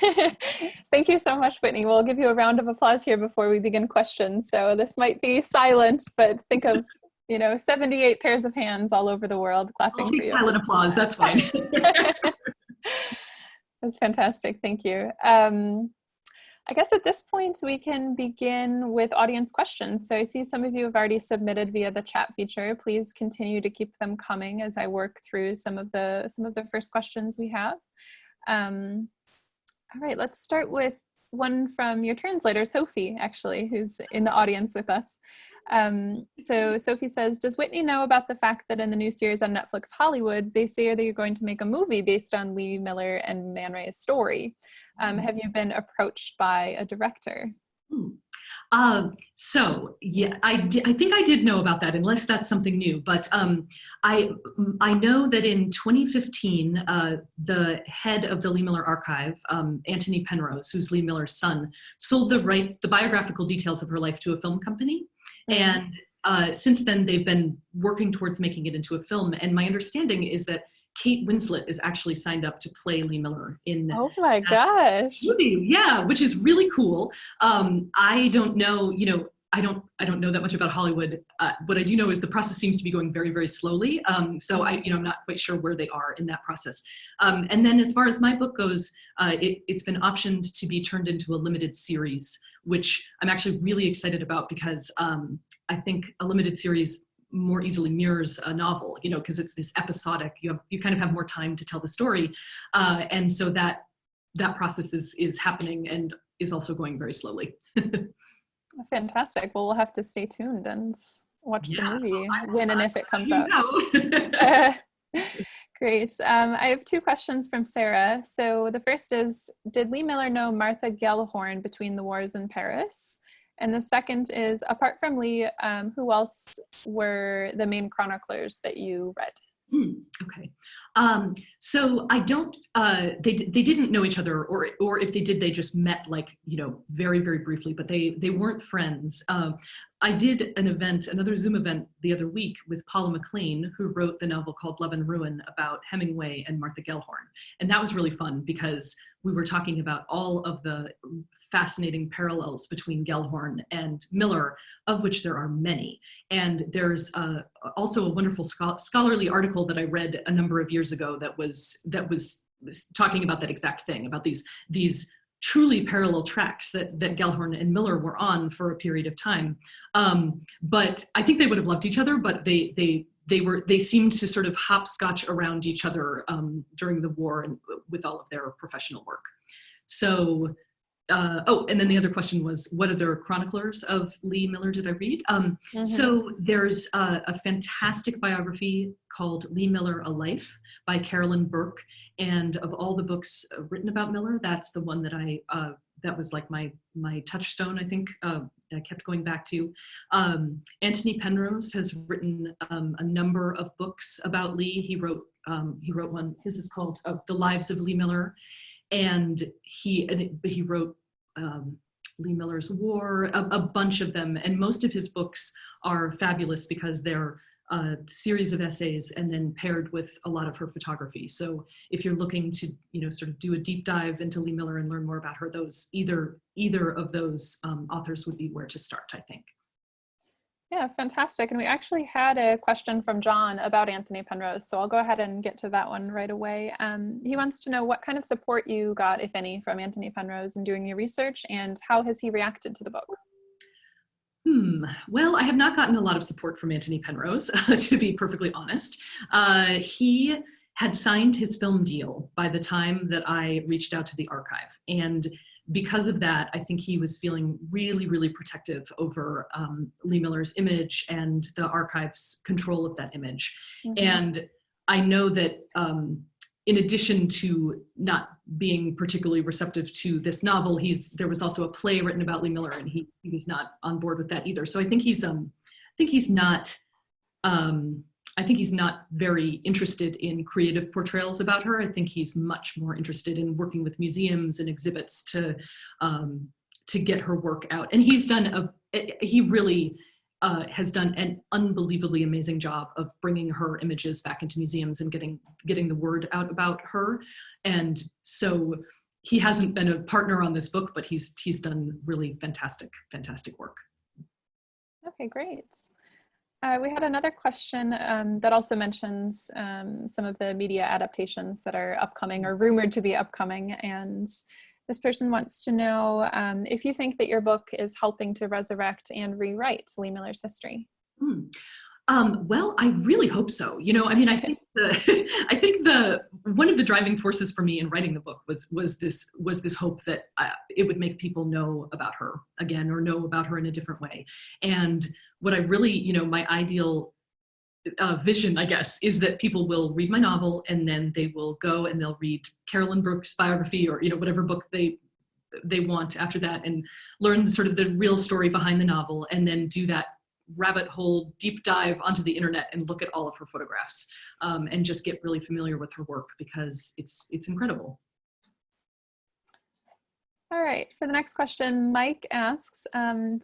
Thank you so much, Whitney. We'll give you a round of applause here before we begin questions. So this might be silent, but think of 78 pairs of hands all over the world clapping for you. I'll take silent applause, that's fine. That's fantastic, thank you. I guess at this point we can begin with audience questions. So I see some of you have already submitted via the chat feature. Please continue to keep them coming as I work through some of the first questions we have. All right, let's start with one from your translator, Sophie, actually, who's in the audience with us. So Sophie says, does Whitney know about the fact that in the new series on Netflix Hollywood, they say that you're going to make a movie based on Lee Miller and Man Ray's story? Have you been approached by a director? So yeah, I think I did know about that, unless that's something new. But I know that in 2015, the head of the Lee Miller Archive, Anthony Penrose, who's Lee Miller's son, sold the rights, the biographical details of her life to a film company. Mm-hmm. And since then, they've been working towards making it into a film. And my understanding is that Kate Winslet is actually signed up to play Lee Miller in oh my gosh movie. Yeah, which is really cool. I don't know, I don't know that much about Hollywood. What I do know is the process seems to be going very, very slowly. So I'm not quite sure where they are in that process. And then as far as my book goes, it's been optioned to be turned into a limited series, which I'm actually really excited about because I think a limited series more easily mirrors a novel, because it's this episodic, you kind of have more time to tell the story. And so that process is happening and is also going very slowly. Fantastic. Well, we'll have to stay tuned and watch the movie when and if it comes out. Great. I have 2 questions from Sarah. So the first is, did Lee Miller know Martha Gellhorn between the wars in Paris? And the second is, apart from Lee, who else were the main chroniclers that you read? Okay. So I don't, they didn't know each other, or if they did, they just met very, very briefly, but they weren't friends. I did another Zoom event the other week with Paula McLean, who wrote the novel called Love and Ruin about Hemingway and Martha Gellhorn. And that was really fun because we were talking about all of the fascinating parallels between Gellhorn and Miller, of which there are many. And there's also a wonderful scholarly article that I read a number of years ago that was talking about that exact thing, about these truly parallel tracks that Gellhorn and Miller were on for a period of time. But I think they would have loved each other, but they seemed to sort of hopscotch around each other during the war and with all of their professional work. So oh, and then the other question was, what other chroniclers of Lee Miller did I read? So there's a fantastic biography called Lee Miller, A Life by Carolyn Burke. And of all the books written about Miller, that's the one that that was like my touchstone, I think, I kept going back to. Anthony Penrose has written a number of books about Lee. He wrote one, his is called The Lives of Lee Miller. And he wrote Lee Miller's War, a bunch of them. And most of his books are fabulous because they're a series of essays and then paired with a lot of her photography. So if you're looking to, sort of do a deep dive into Lee Miller and learn more about her, either of those authors would be where to start, I think. Yeah, fantastic. And we actually had a question from John about Anthony Penrose, so I'll go ahead and get to that one right away. He wants to know what kind of support you got, if any, from Anthony Penrose in doing your research, and how has he reacted to the book? Well, I have not gotten a lot of support from Anthony Penrose, to be perfectly honest. He had signed his film deal by the time that I reached out to the archive. And because of that, I think he was feeling really, really protective over Lee Miller's image and the archive's control of that image. And I know that in addition to not being particularly receptive to this novel, there was also a play written about Lee Miller, and he was not on board with that either. So I think he's not very interested in creative portrayals about her. I think he's much more interested in working with museums and exhibits to get her work out. And he really has done an unbelievably amazing job of bringing her images back into museums and getting the word out about her. And so he hasn't been a partner on this book, but he's done really fantastic work. Okay, great. We had another question that also mentions some of the media adaptations that are upcoming or rumored to be upcoming. And this person wants to know if you think that your book is helping to resurrect and rewrite Lee Miller's history. Well, I really hope so. I think one of the driving forces for me in writing the book was this hope that it would make people know about her again, or know about her in a different way. And what I really, my ideal vision, I guess, is that people will read my novel and then they will go and they'll read Carolyn Burke's biography, or whatever book they want after that, and learn sort of the real story behind the novel, and then do that rabbit hole deep dive onto the internet and look at all of her photographs, and just get really familiar with her work, because it's incredible. All right, for the next question, Mike asks,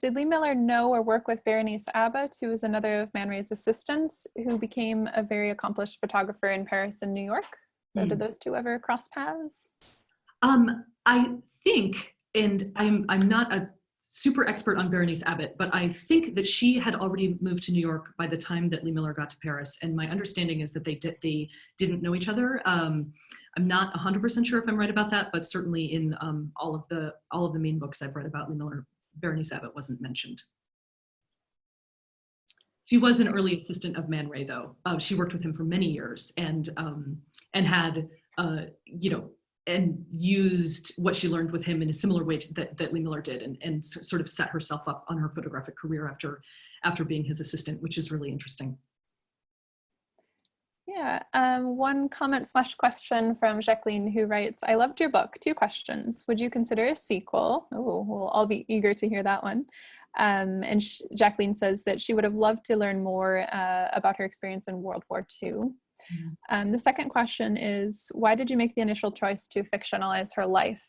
did Lee Miller know or work with Berenice Abbott, who was another of Man Ray's assistants, who became a very accomplished photographer in Paris and New York? So did those two ever cross paths? I think, and I'm not a super expert on Berenice Abbott, but I think that she had already moved to New York by the time that Lee Miller got to Paris. And my understanding is that they didn't know each other. I'm not 100% sure if I'm right about that, but certainly in all of the main books I've read about Lee Miller, Berenice Abbott wasn't mentioned. She was an early assistant of Man Ray, though. She worked with him for many years and had, and used what she learned with him in a similar way that Lee Miller did, and sort of set herself up on her photographic career after being his assistant, which is really interesting. Yeah, one comment/question from Jacqueline, who writes, I loved your book. 2 questions. Would you consider a sequel? Oh, we'll all be eager to hear that one. And Jacqueline says that she would have loved to learn more about her experience in World War II. The second question is, why did you make the initial choice to fictionalize her life?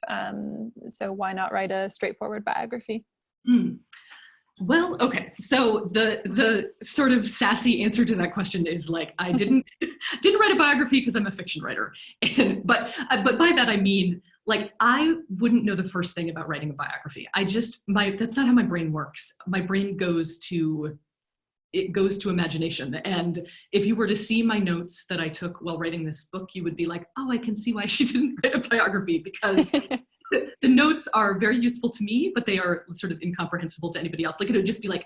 So why not write a straightforward biography? Well, okay. So the sort of sassy answer to that question is like, I didn't write a biography because I'm a fiction writer. But by that I mean, like, I wouldn't know the first thing about writing a biography. That's not how my brain works. My brain goes to imagination. And if you were to see my notes that I took while writing this book, you would be like, oh, I can see why she didn't write a biography, because the notes are very useful to me, but they are sort of incomprehensible to anybody else. Like, it would just be like,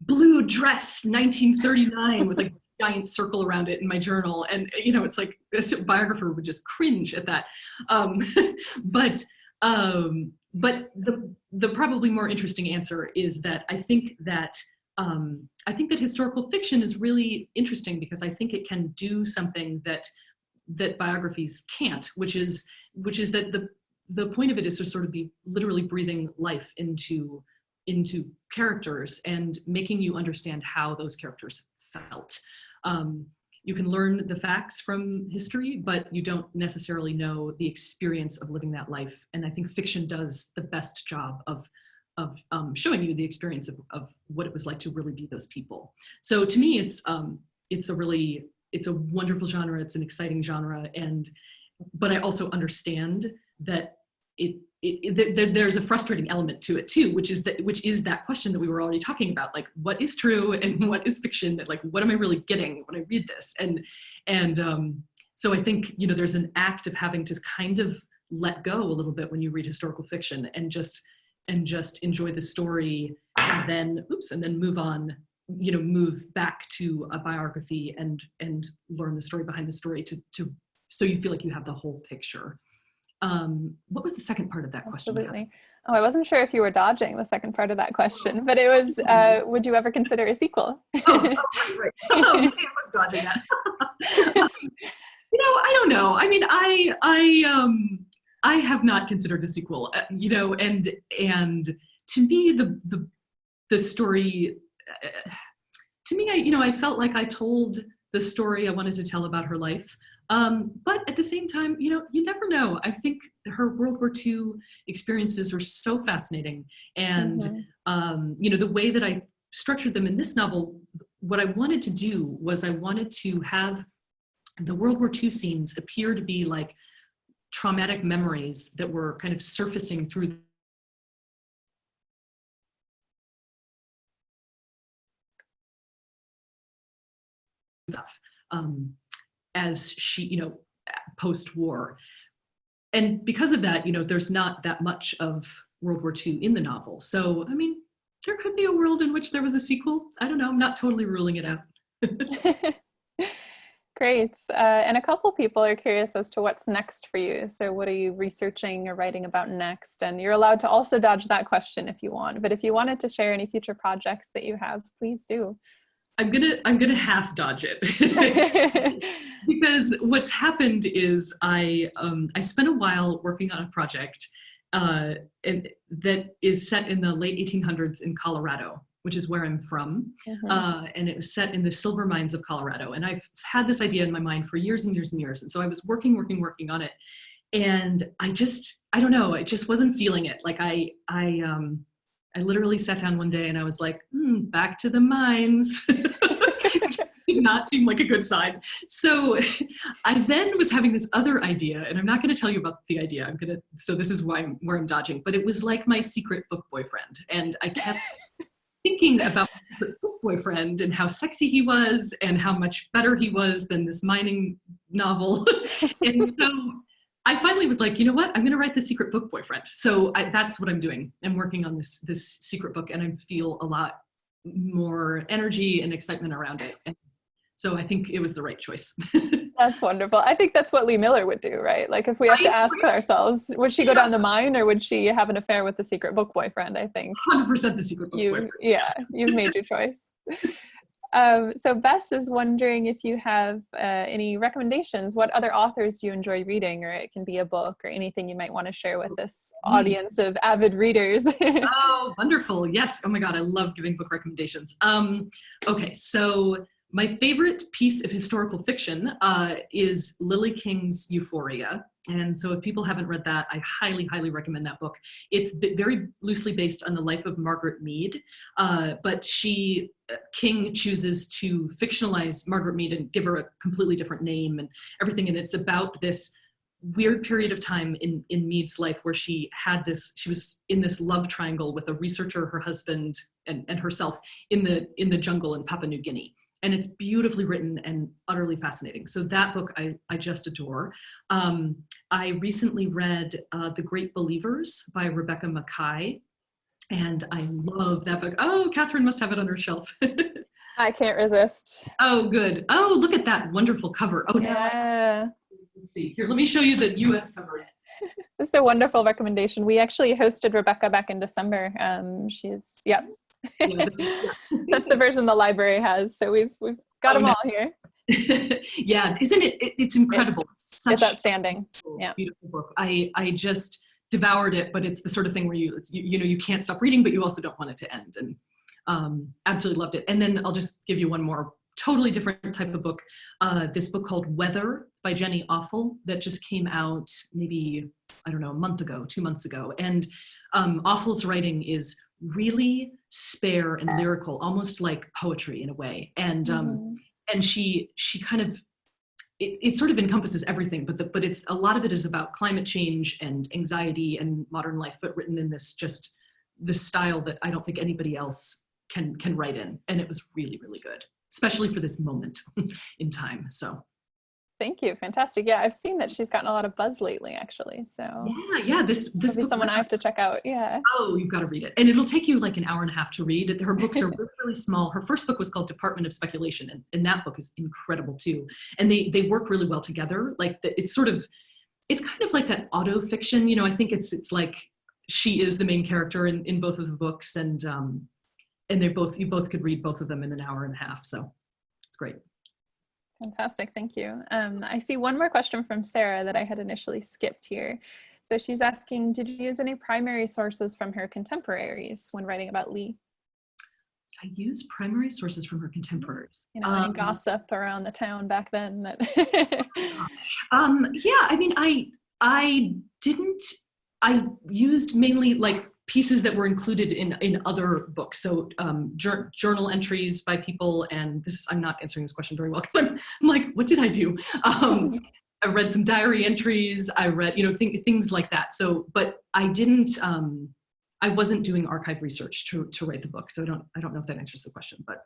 blue dress, 1939, with like a giant circle around it in my journal. And, it's like, a biographer would just cringe at that. but the probably more interesting answer is that I think that historical fiction is really interesting because I think it can do something that biographies can't, which is that the point of it is to sort of be literally breathing life into characters and making you understand how those characters felt. You can learn the facts from history, but you don't necessarily know the experience of living that life. And I think fiction does the best job of showing you the experience of what it was like to really be those people. So to me, it's a wonderful genre. It's an exciting genre, but I also understand that there's a frustrating element to it too, which is that question that we were already talking about, like what is true and what is fiction? Like what am I really getting when I read this? And so I think there's an act of having to kind of let go a little bit when you read historical fiction and just enjoy the story, and then move on, move back to a biography and learn the story behind the story so you feel like you have the whole picture. What was the second part of that question? Absolutely. Oh, I wasn't sure if you were dodging the second part of that question, but it was, would you ever consider a sequel? Right. I was dodging that. I don't know. I mean, I have not considered a sequel, and to me, the story, to me, I felt like I told the story I wanted to tell about her life. But at the same time, you never know. I think her World War II experiences are so fascinating. And, the way that I structured them in this novel, what I wanted to do was I wanted to have the World War II scenes appear to be like traumatic memories that were kind of surfacing through stuff. As she, post-war. And because of that, there's not that much of World War II in the novel. So, I mean, there could be a world in which there was a sequel. I don't know, I'm not totally ruling it out. Great. And a couple people are curious as to what's next for you. So what are you researching or writing about next? And you're allowed to also dodge that question if you want. But if you wanted to share any future projects that you have, please do. I'm gonna half dodge it because what's happened is I spent a while working on a project and that is set in the late 1800s in Colorado, which is where I'm from, and it was set in the silver mines of Colorado. And I've had this idea in my mind for years and years and years. And so I was working on it, and I don't know, I just wasn't feeling it. Like I literally sat down one day and I was like, back to the mines. Which did not seem like a good sign. So I then was having this other idea, and I'm not going to tell you about the idea. So this is where I'm dodging, but it was like my secret book boyfriend. And I kept thinking about my secret book boyfriend and how sexy he was and how much better he was than this mining novel. And so I finally was like, you know what? I'm going to write The Secret Book Boyfriend. So that's what I'm doing. I'm working on this secret book, and I feel a lot more energy and excitement around it. And so I think it was the right choice. That's wonderful. I think that's what Lee Miller would do, right? Like if we have to ask ourselves, would she go down the mine or would she have an affair with the secret book boyfriend? I think 100% the secret book boyfriend. Yeah, you've made your choice. So Bess is wondering if you have any recommendations. What other authors do you enjoy reading? Or it can be a book or anything you might want to share with this audience of avid readers. Oh, wonderful. Yes. Oh my God. I love giving book recommendations. Okay. So my favorite piece of historical fiction is Lily King's Euphoria. And so if people haven't read that, I highly, highly recommend that book. It's very loosely based on the life of Margaret Mead, but King chooses to fictionalize Margaret Mead and give her a completely different name and everything. And it's about this weird period of time in Mead's life where she was in this love triangle with a researcher, her husband, and herself in the jungle in Papua New Guinea. And it's beautifully written and utterly fascinating. So that book I just adore. I recently read The Great Believers by Rebecca Mackay, and I love that book. Oh, Catherine must have it on her shelf. I can't resist. Oh, good. Oh, look at that wonderful cover. Oh, yeah. Let's see. Here, let me show you the US cover. It's a wonderful recommendation. We actually hosted Rebecca back in December. She's, yep. Yeah, That's the version the library has. So we've got them all here. Yeah, isn't it? It's incredible. It's outstanding. Yeah, beautiful book. I just devoured it, but it's the sort of thing where you can't stop reading, but you also don't want it to end. And absolutely loved it. And then I'll just give you one more totally different type of book. This book called Weather by Jenny Offal that just came out maybe, I don't know, a month ago, 2 months ago. And Offal's writing is really spare and lyrical, almost like poetry in a way. And and she kind of, it sort of encompasses everything, but it's, a lot of it is about climate change and anxiety and modern life, but written in this style that I don't think anybody else can write in. And it was really, really good, especially for this moment in time. So thank you. Fantastic. Yeah, I've seen that she's gotten a lot of buzz lately, actually. So yeah, this will be someone I have to check out. Yeah. Oh, you've got to read it, and it'll take you like an hour and a half to read. Her books are really, really small. Her first book was called Department of Speculation, and that book is incredible too. And they work really well together. Like it's kind of like that auto fiction. I think it's like she is the main character in both of the books, and you both could read both of them in an hour and a half. So it's great. Fantastic, thank you. I see one more question from Sarah that I had initially skipped here. So she's asking, did you use any primary sources from her contemporaries when writing about Lee? I used primary sources from her contemporaries. Any gossip around the town back then? That yeah, I mean, I used mainly like pieces that were included in other books. So journal entries by people, and I'm not answering this question very well because I'm like, what did I do? I read some diary entries. I read, things like that. So, but I didn't, I wasn't doing archive research to write the book. So I don't know if that answers the question, but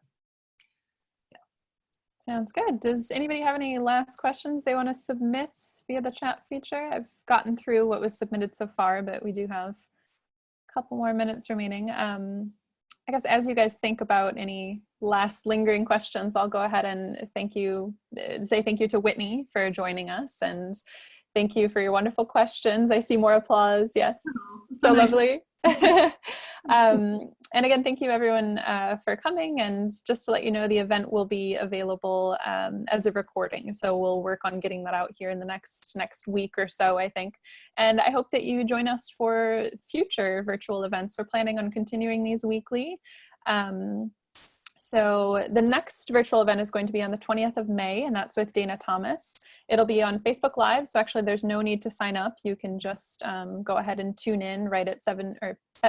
yeah. Sounds good. Does anybody have any last questions they want to submit via the chat feature? I've gotten through what was submitted so far, but we do have couple more minutes remaining. I guess as you guys think about any last lingering questions, I'll go ahead and say thank you to Whitney for joining us, and thank you for your wonderful questions. I see more applause. Yes, so nice. Lovely. And again, thank you everyone for coming. And just to let you know, the event will be available as a recording. So we'll work on getting that out here in the next week or so, I think. And I hope that you join us for future virtual events. We're planning on continuing these weekly. So the next virtual event is going to be on the 20th of May, and that's with Dana Thomas. It'll be on Facebook Live, so actually there's no need to sign up. You can just go ahead and tune in right at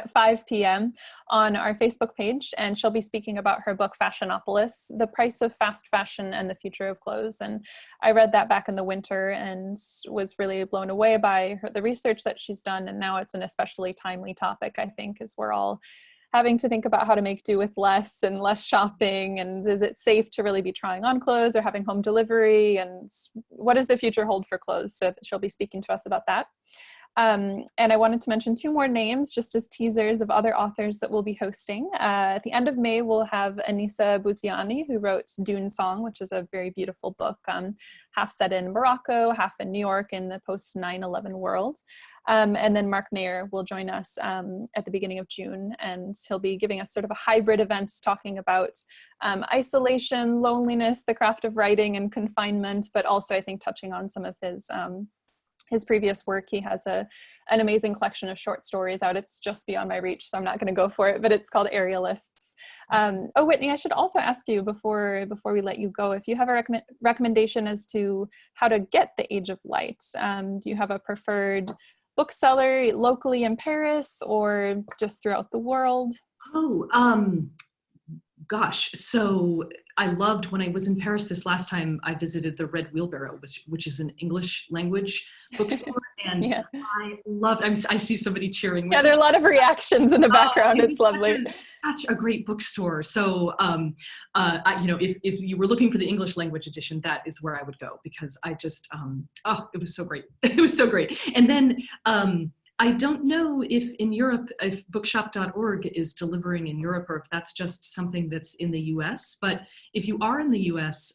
5 p.m. on our Facebook page, and she'll be speaking about her book Fashionopolis, The Price of Fast Fashion and the Future of Clothes. And I read that back in the winter and was really blown away by the research that she's done, and now it's an especially timely topic, I think, as we're all having to think about how to make do with less and less shopping, and is it safe to really be trying on clothes or having home delivery, and what does the future hold for clothes? So she'll be speaking to us about that. And I wanted to mention 2 more names just as teasers of other authors that we'll be hosting. At the end of May, we'll have Anissa Bouziani, who wrote Dune Song, which is a very beautiful book, half set in Morocco, half in New York in the post-9/11 world. And then Mark Mayer will join us at the beginning of June, and he'll be giving us sort of a hybrid event talking about isolation, loneliness, the craft of writing, and confinement, but also I think touching on some of his previous work. He has an amazing collection of short stories out. It's just beyond my reach, so I'm not going to go for it, but it's called Aerialists. Oh, Whitney, I should also ask you before we let you go, if you have a recommendation as to how to get The Age of Light. Do you have a preferred bookseller locally in Paris or just throughout the world? Oh, gosh. So I loved when I was in Paris this last time, I visited the Red Wheelbarrow, which is an English language bookstore. And yeah. I loved, I see somebody cheering. Yeah, there are a lot of reactions in the background. It's lovely. Such a great bookstore. So, if you were looking for the English language edition, that is where I would go, because I just, it was so great. It was so great. And then I don't know if in Europe, if bookshop.org is delivering in Europe, or if that's just something that's in the US. But if you are in the US,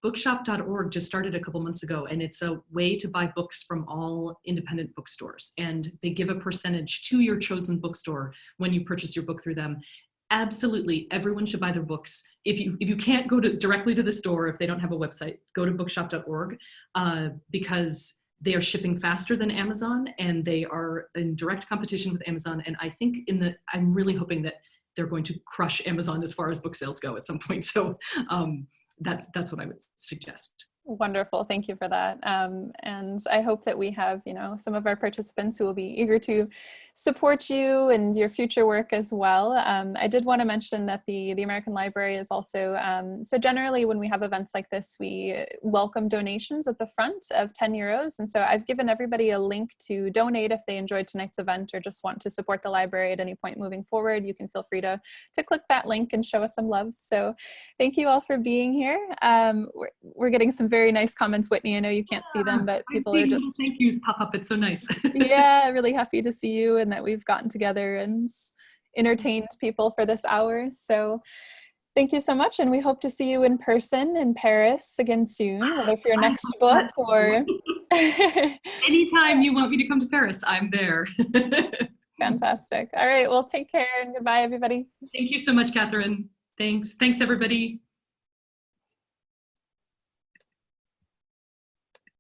bookshop.org just started a couple months ago, and it's a way to buy books from all independent bookstores. And they give a percentage to your chosen bookstore when you purchase your book through them. Absolutely, everyone should buy their books. If you can't go directly to the store, if they don't have a website, go to bookshop.org, because they are shipping faster than Amazon, and they are in direct competition with Amazon. And I think I'm really hoping that they're going to crush Amazon as far as book sales go at some point. So that's what I would suggest. Wonderful. Thank you for that. And I hope that we have, some of our participants who will be eager to support you and your future work as well. I did want to mention that the American Library is also, so generally when we have events like this, we welcome donations at the front of €10. And so I've given everybody a link to donate if they enjoyed tonight's event or just want to support the library at any point moving forward. You can feel free to click that link and show us some love. So thank you all for being here. We're getting some very nice comments, Whitney. I know you can't see them, but people are just thank yous pop up. It's so nice. Yeah, really happy to see you and that we've gotten together and entertained people for this hour. So thank you so much, and we hope to see you in person in Paris again soon, whether for your next book or anytime you want me to come to Paris, I'm there. Fantastic. All right, well, take care and goodbye, everybody. Thank you so much, Catherine. Thanks everybody.